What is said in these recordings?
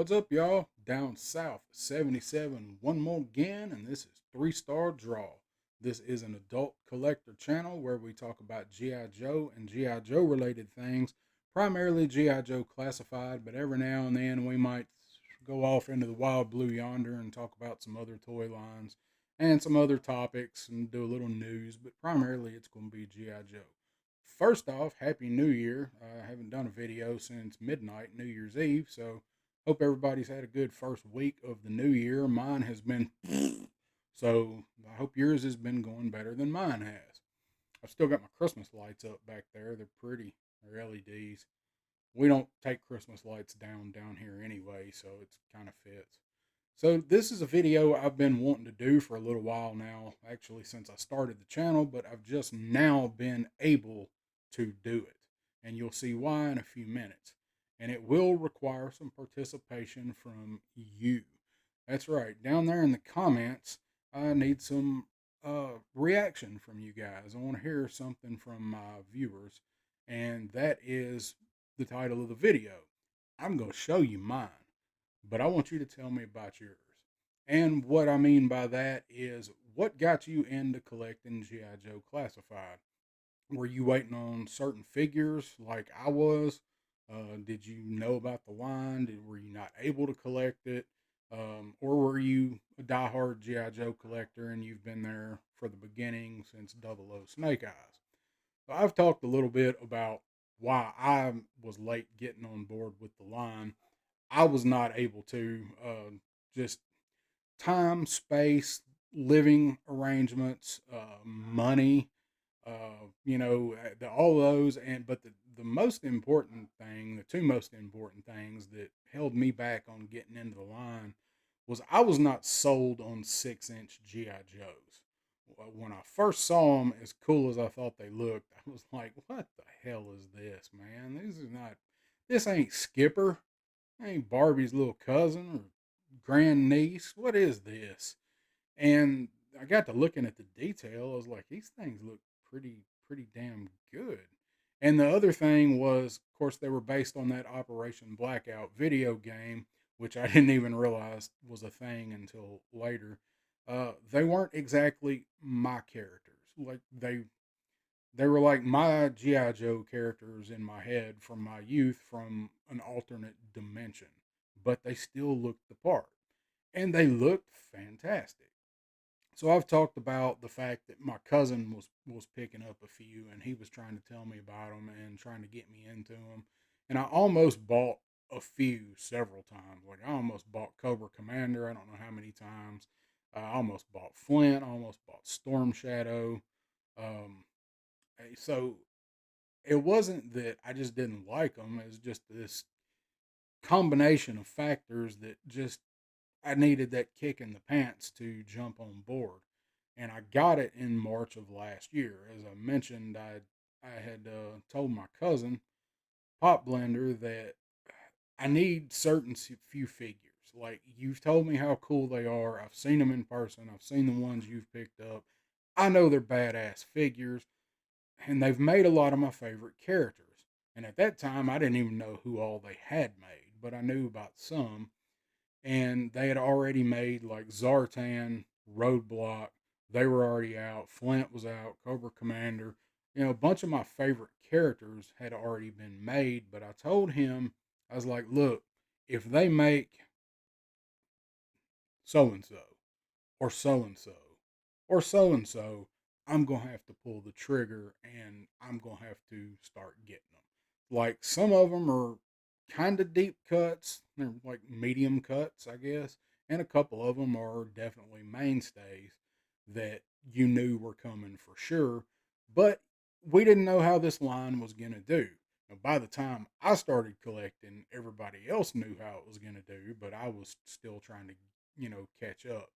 What's up, y'all? Down south, 77, one more again, and this is Three Star Draw. This is an adult collector channel where we talk about G.I. Joe and G.I. Joe related things, primarily G.I. Joe classified, but every now and then we might go off into the wild blue yonder and talk about some other toy lines and some other topics and do a little news, but primarily it's going to be G.I. Joe. First off, Happy New Year. I haven't done a video since midnight, New Year's Eve, so hope everybody's had a good first week of the new year. Mine has been, so I hope yours has been going better than mine has. I've still got my Christmas lights up back there. They're pretty. They're LEDs. We don't take Christmas lights down here anyway, so it's kind of fits. So this is a video I've been wanting to do for a little while now, actually since I started the channel, but I've just now been able to do it. And you'll see why in a few minutes. And it will require some participation from you. That's right. Down there in the comments, I need some reaction from you guys. I want to hear something from my viewers. And that is the title of the video. I'm going to show you mine, but I want you to tell me about yours. And what I mean by that is what got you into collecting G.I. Joe Classified? Were you waiting on certain figures like I was? Did you know about the line? Were you not able to collect it? Or were you a diehard G.I. Joe collector and you've been there for the beginning since Double O Snake Eyes? So I've talked a little bit about why I was late getting on board with the line. I was not able to. Just time, space, living arrangements, money, all those. And but the most important thing, the two most important things that held me back on getting into the line was I was not sold on 6-inch GI Joes. When I first saw them, as cool as I thought they looked, I was like, "What the hell is this, man? This is not. This ain't Skipper. Ain't Barbie's little cousin or grandniece. What is this?" And I got to looking at the detail. I was like, these things look pretty damn good. And the other thing was, of course, they were based on that Operation Blackout video game, which I didn't even realize was a thing until later. They weren't exactly my characters. Like they were like my GI Joe characters in my head from my youth from an alternate dimension, but they still looked the part, and they looked fantastic. So I've talked about the fact that my cousin was picking up a few, and he was trying to tell me about them and trying to get me into them, and I almost bought a few several times. Like I almost bought Cobra Commander. I don't know how many times. I almost bought Flint. I almost bought Storm Shadow. Um, so it wasn't that I just didn't like them. It was just this combination of factors that just I needed that kick in the pants to jump on board, and I got it in March of last year. As I mentioned, I had told my cousin Pop Blender that I need certain few figures. Like you've told me how cool they are. I've seen them in person. I've seen the ones you've picked up. I know they're badass figures, and they've made a lot of my favorite characters. And at that time, I didn't even know who all they had made, but I knew about some. And they had already made like Zartan, Roadblock. They were already out. Flint was out. Cobra Commander. A bunch of my favorite characters had already been made. But I told him, I was like, look, if they make so and so, or so and so, or so and so, I'm going to have to pull the trigger and I'm going to have to start getting them. Like some of them are kind of deep cuts, they're like medium cuts, I guess, and a couple of them are definitely mainstays that you knew were coming for sure, but we didn't know how this line was going to do. Now, by the time I started collecting, everybody else knew how it was going to do, but I was still trying to, catch up.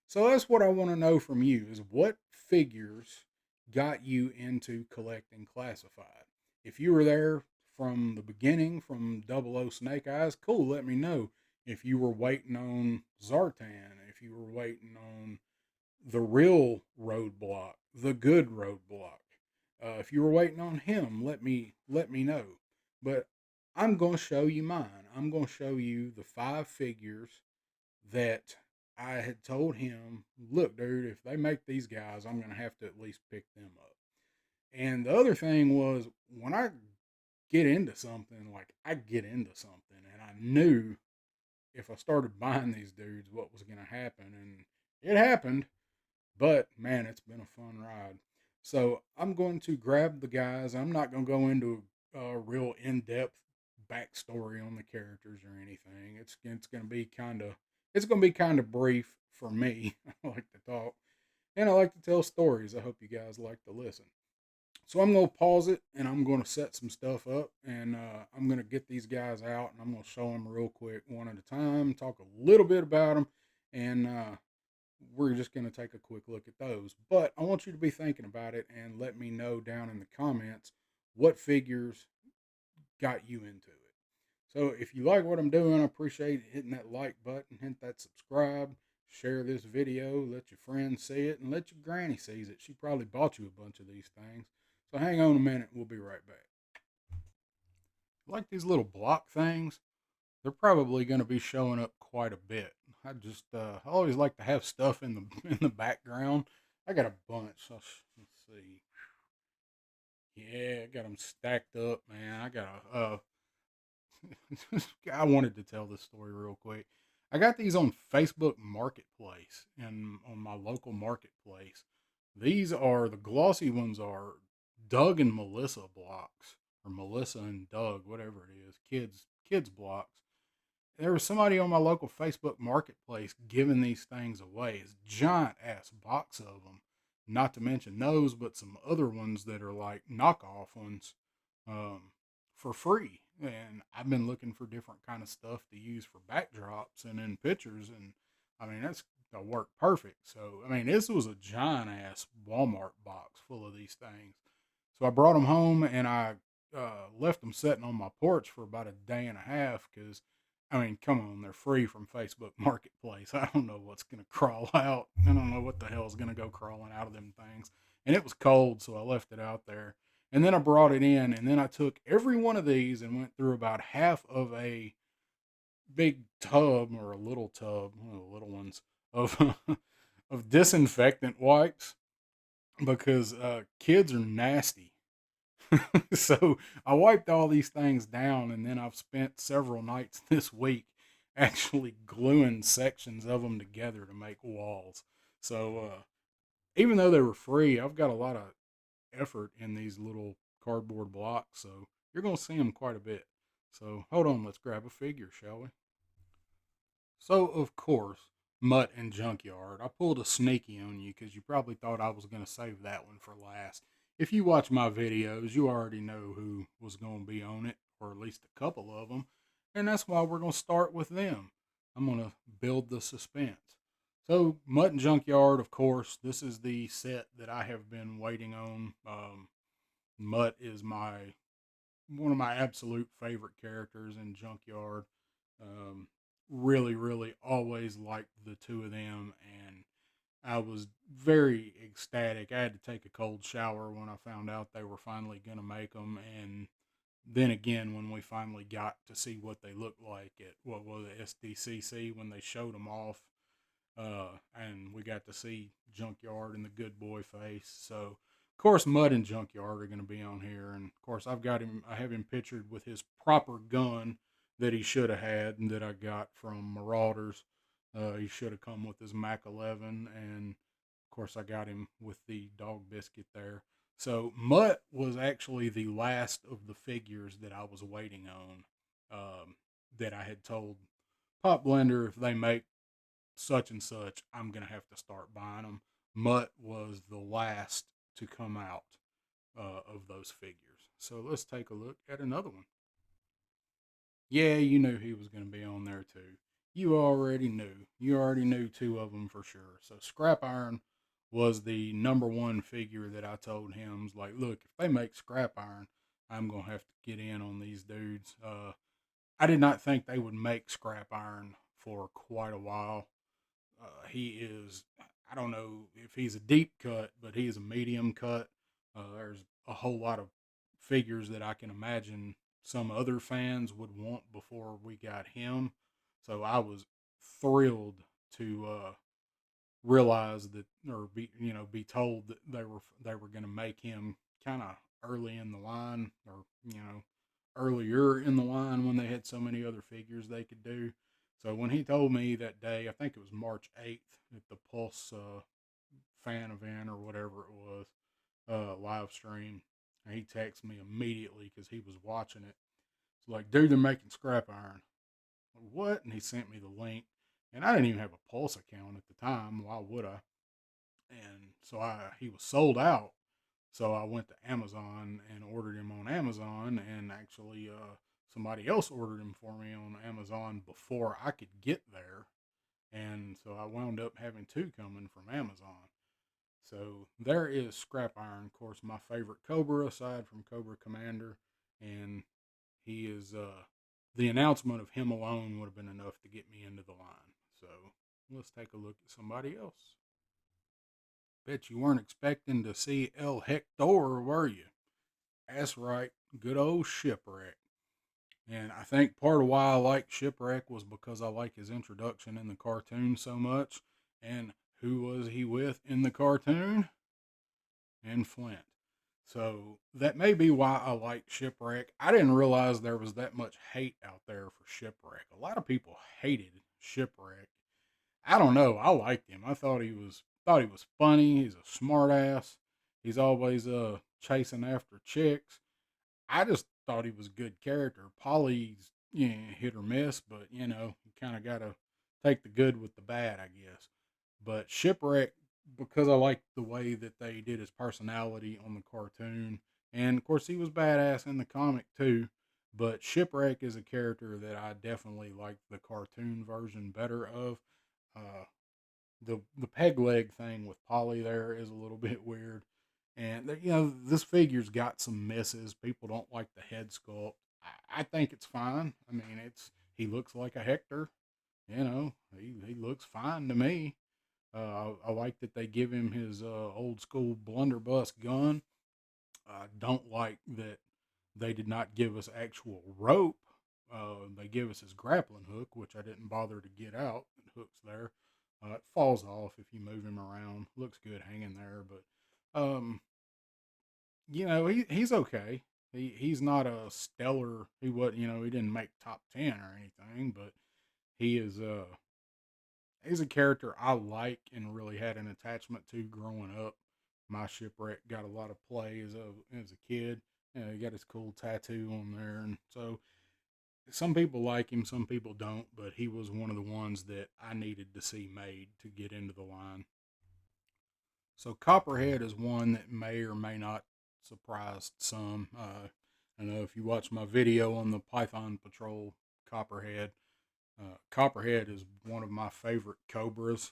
So that's what I want to know from you is what figures got you into collecting classified? If you were there from the beginning, from Double O Snake Eyes, cool, let me know. If you were waiting on Zartan, if you were waiting on the real Roadblock, the good Roadblock, if you were waiting on him, let me know. But I'm going to show you mine. I'm going to show you the 5 figures that I had told him, look, dude, if they make these guys, I'm going to have to at least pick them up. And the other thing was, when I get into something, like I get into something, and I knew if I started buying these dudes, what was going to happen. And it happened, but man, it's been a fun ride. So I'm going to grab the guys. I'm not going to go into a real in depth backstory on the characters or anything. It's going to be kind of brief for me. I like to talk and I like to tell stories. I hope you guys like to listen. So I'm going to pause it and I'm going to set some stuff up and I'm going to get these guys out and I'm going to show them real quick one at a time, talk a little bit about them, and we're just going to take a quick look at those. But I want you to be thinking about it and let me know down in the comments what figures got you into it. So if you like what I'm doing, I appreciate hitting that like button, hit that subscribe, share this video, let your friends see it, and let your granny see it. She probably bought you a bunch of these things. So hang on a minute, we'll be right back. Like these little block things, they're probably going to be showing up quite a bit. I always like to have stuff in the in the background. I got a bunch. Let's see. Yeah, I got them stacked up, man. I got a I wanted to tell this story real quick. I got these on Facebook Marketplace and on my local marketplace. These are the glossy ones are Doug and Melissa blocks or Melissa and Doug, whatever it is, kids blocks. There was somebody on my local Facebook Marketplace giving these things away. It's a giant ass box of them. Not to mention those, but some other ones that are like knockoff ones um, for free. And I've been looking for different kind of stuff to use for backdrops and in pictures. And I mean, that's going to work perfect. So, I mean, this was a giant ass Walmart box full of these things. So I brought them home and I left them sitting on my porch for about a day and a half because, I mean, come on, they're free from Facebook Marketplace. I don't know what's going to crawl out. I don't know what the hell is going to go crawling out of them things. And it was cold, so I left it out there. And then I brought it in, and then I took every one of these and went through about half of a big tub or a little tub, one of the little ones, of, of disinfectant wipes because kids are nasty. So I wiped all these things down, and then I've spent several nights this week actually gluing sections of them together to make walls. So even though they were free, I've got a lot of effort in these little cardboard blocks. So you're going to see them quite a bit. So hold on, let's grab a figure, shall we? So, of course, Mutt and Junkyard. I pulled a sneaky on you because you probably thought I was going to save that one for last. If you watch my videos, you already know who was going to be on it, or at least a couple of them. And that's why we're going to start with them. I'm going to build the suspense. So, Mutt and Junkyard, of course, this is the set that I have been waiting on. Mutt is my one of my absolute favorite characters in Junkyard. Um, really always liked the two of them, and I was very ecstatic. I had to take a cold shower when I found out they were finally going to make them, and then again when we finally got to see what they looked like at what was it, SDCC when they showed them off, and we got to see Junkyard and the good boy face. So of course Mud and Junkyard are going to be on here, and of course I have him pictured with his proper gun that he should have had and that I got from Marauders. He should have come with his Mac 11, and of course I got him with the dog biscuit there. So Mutt was actually the last of the figures that I was waiting on. That I had told Pop Blender if they make such and such, I'm gonna have to start buying them. Mutt was the last to come out of those figures. So let's take a look at another one. Yeah, you knew he was gonna be on there too. You already knew. You already knew two of them for sure. So Scrap Iron was the number one figure that I told him was like, look, if they make Scrap Iron, I'm gonna have to get in on these dudes. I did not think they would make Scrap Iron for quite a while. He is, I don't know if he's a deep cut, but he is a medium cut. There's a whole lot of figures that I can imagine some other fans would want before we got him. So I was thrilled to realize that, or be told that they were going to make him kind of early in the line, or earlier in the line when they had so many other figures they could do. So when he told me that day, I think it was March 8th at the Pulse fan event or whatever it was, live stream, and he texted me immediately because he was watching it. It's like, dude, they're making scrap iron. Like, what? And he sent me the link. And I didn't even have a Pulse account at the time. Why would I? And so he was sold out. So I went to Amazon and ordered him on Amazon, and actually somebody else ordered him for me on Amazon before I could get there. And so I wound up having two coming from Amazon. So there is Scrap Iron, of course, my favorite Cobra aside from Cobra Commander, and he is the announcement of him alone would have been enough to get me into the line. So let's take a look at somebody else. Bet you weren't expecting to see El Hector, were you? That's right, good old Shipwreck. And I think part of why I like Shipwreck was because I like his introduction in the cartoon so much. And who was he with in the cartoon? And Flint. So that may be why I like Shipwreck. I didn't realize there was that much hate out there for Shipwreck. A lot of people hated Shipwreck. I don't know. I liked him. I thought he was funny. He's a smart ass. He's always chasing after chicks. I just thought he was a good character. Polly's hit or miss, but you kind of got to take the good with the bad, I guess. But Shipwreck, because I liked the way that they did his personality on the cartoon, and of course he was badass in the comic too. But Shipwreck is a character that I definitely like the cartoon version better of. Uh, the peg leg thing with Polly there is a little bit weird, and this figure's got some misses. People don't like the head sculpt. I think it's fine. I mean, he looks like a Hector. He looks fine to me. I like that they give him his old school blunderbuss gun. I don't like that they did not give us actual rope. They give us his grappling hook, which I didn't bother to get out. It hooks there. It falls off if you move him around. Looks good hanging there, but he's okay. He's not a stellar. He wasn't. He didn't make top 10 or anything, but he is he's a character I like and really had an attachment to growing up. My Shipwreck got a lot of play as a kid. He got his cool tattoo on there, and so some people like him, some people don't. But he was one of the ones that I needed to see made to get into the line. So Copperhead is one that may or may not surprise some. I know if you watch my video on the Python Patrol Copperhead, Copperhead is one of my favorite Cobras.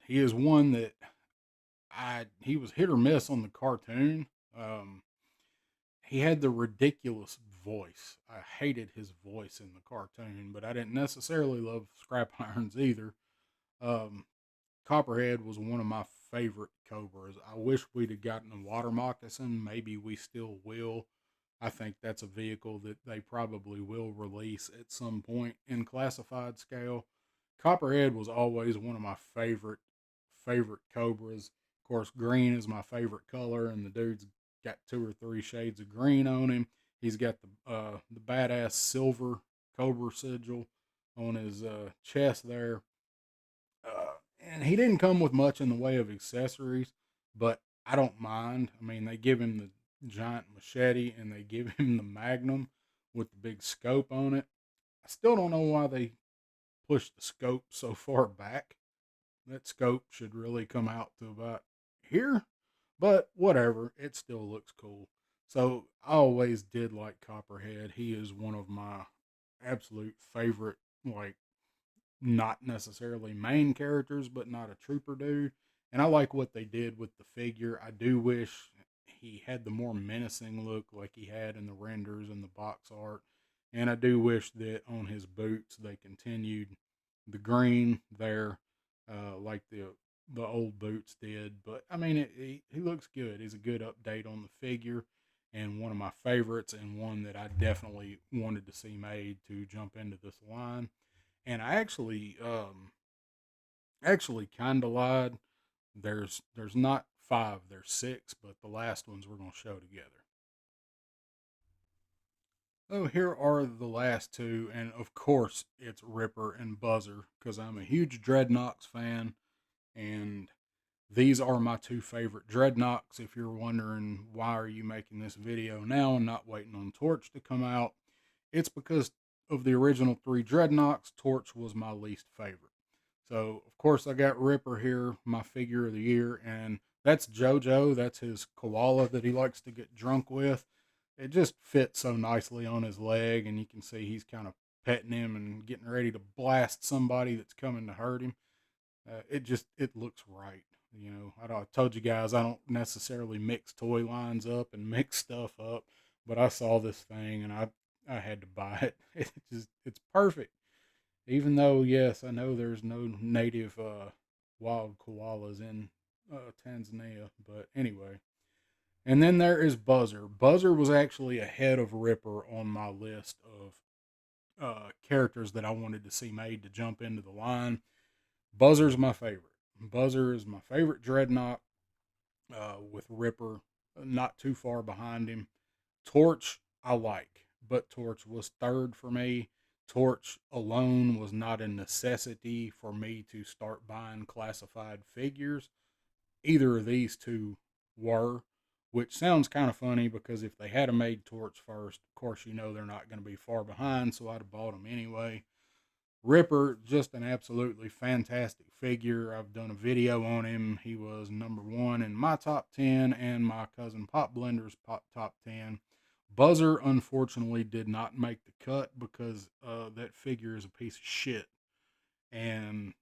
He is one that he was hit or miss on the cartoon. Um, he had the ridiculous voice. I hated his voice in the cartoon, but I didn't necessarily love Scrap Irons either. Um, Copperhead was one of my favorite Cobras. I wish we'd have gotten a water moccasin. Maybe we still will. I think that's a vehicle that they probably will release at some point in classified scale. Copperhead was always one of my favorite Cobras. Of course, green is my favorite color, and the dude's got two or three shades of green on him. He's got the badass silver Cobra sigil on his chest there. And he didn't come with much in the way of accessories, but I don't mind. I mean, they give him the giant machete and they give him the Magnum with the big scope on it. I still don't know why they pushed the scope so far back. That scope should really come out to about here, but whatever. It still looks cool. So I always did like Copperhead. He is one of my absolute favorite, like, not necessarily main characters, but not a trooper dude. And I like what they did with the figure. I do wish he had the more menacing look like he had in the renders and the box art. And I do wish that on his boots they continued the green there, like the old boots did. But I mean, he looks good. He's a good update on the figure. and one of my favorites, and one that I definitely wanted to see made to jump into this line. And I actually kind of lied. There's not five, there's six, but the last ones we're gonna show together. So here are the last two, and of course it's Ripper and Buzzer because I'm a huge Dreadnoks fan, and these are my two favorite Dreadnoks. If you're wondering why are you making this video now and not waiting on Torch to come out, it's because of the original three Dreadnoks. Torch was my least favorite. So of course I got Ripper here, my figure of the year, and that's JoJo. That's his koala that he likes to get drunk with. It just fits so nicely on his leg, and you can see he's kind of petting him and getting ready to blast somebody that's coming to hurt him. It looks right. You know, I told you guys I don't necessarily mix toy lines up and mix stuff up, but I saw this thing and I had to buy it. It's perfect. Even though yes, I know there's no native wild koalas in Tanzania, but anyway. And then there is Buzzer. Buzzer was actually ahead of Ripper on my list of characters that I wanted to see made to jump into the line. Buzzer's my favorite. Buzzer is my favorite Dreadnought, with Ripper not too far behind him. Torch I like, but Torch was third for me. Torch alone was not a necessity for me to start buying classified figures. Either of these two were, which sounds kind of funny because if they had a made Torch first, of course you know they're not going to be far behind, so I'd have bought them anyway. Ripper, just an absolutely fantastic figure. I've done a video on him. He was number one in my top 10 and my cousin Pop Blender's top 10. Buzzer, unfortunately, did not make the cut because that figure is a piece of shit. And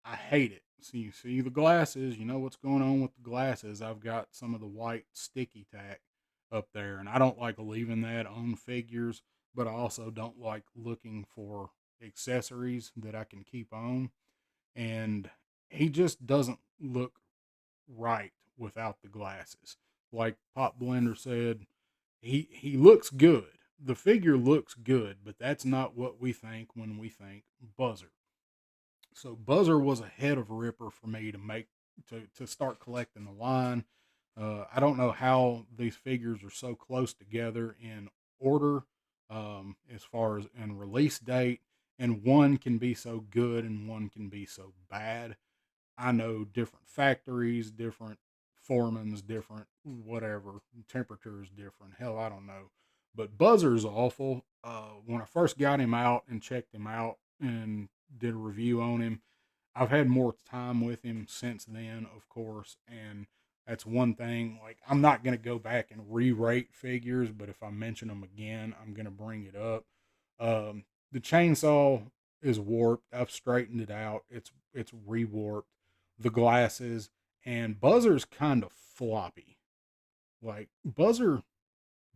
I hate it. So you see the glasses, you know what's going on with the glasses. I've got some of the white sticky tack up there, and I don't like leaving that on figures, but I also don't like looking for accessories that I can keep on. And he just doesn't look right without the glasses. Like Pop Blender said, he looks good. The figure looks good, but that's not what we think when we think Buzzer. So Buzzer was ahead of Ripper for me to start collecting the line. I don't know how these figures are so close together in order, as far as in release date, and one can be so good and one can be so bad. I know different factories, different foremans, different whatever, temperatures different. Hell, I don't know. But Buzzer's awful. When I first got him out and checked him out and did a review on him, I've had more time with him since then, of course, and that's one thing. Like, I'm not going to go back and re-rate figures, but if I mention them again, I'm going to bring it up. The chainsaw is warped. I've straightened it out. It's rewarped. The glasses and Buzzer's kind of floppy. Like Buzzer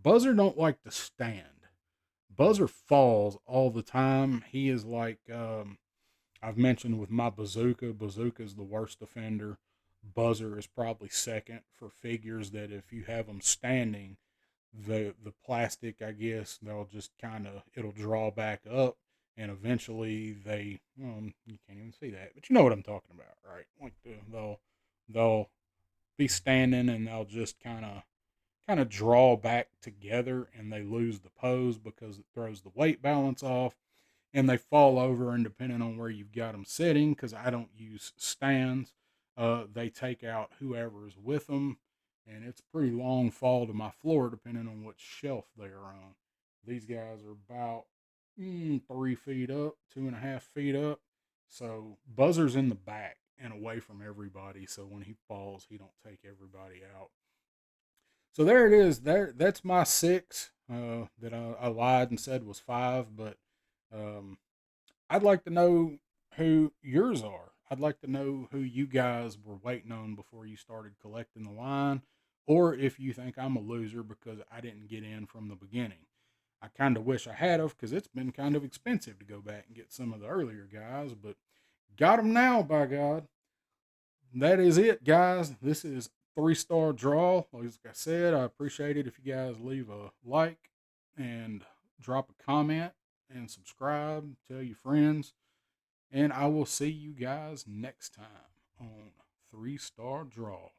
don't like to stand. Buzzer falls all the time. He is like I've mentioned with my bazooka. Bazooka's the worst offender. Buzzer is probably second for figures that if you have them standing, the plastic, I guess, they'll just kind of it'll draw back up, and eventually you can't even see that, but you know what I'm talking about, right? Like they'll be standing and they'll just kind of draw back together, and they lose the pose because it throws the weight balance off, and they fall over. And depending on where you've got them sitting, because I don't use stands, they take out whoever is with them, and it's a pretty long fall to my floor depending on what shelf they're on. These guys are about 3 feet up, 2.5 feet up. So Buzzer's in the back and away from everybody, so when he falls, he don't take everybody out. So there it is. That's my six. That I lied and said was five, but um, I'd like to know who yours are. I'd like to know who you guys were waiting on before you started collecting the line, or if you think I'm a loser because I didn't get in from the beginning. I kind of wish I had of because it's been kind of expensive to go back and get some of the earlier guys, but got them now, by God. That is it, guys. This is 3-star draw. Like I said, I appreciate it if you guys leave a like and drop a comment and subscribe, tell your friends, and I will see you guys next time on 3-star draw.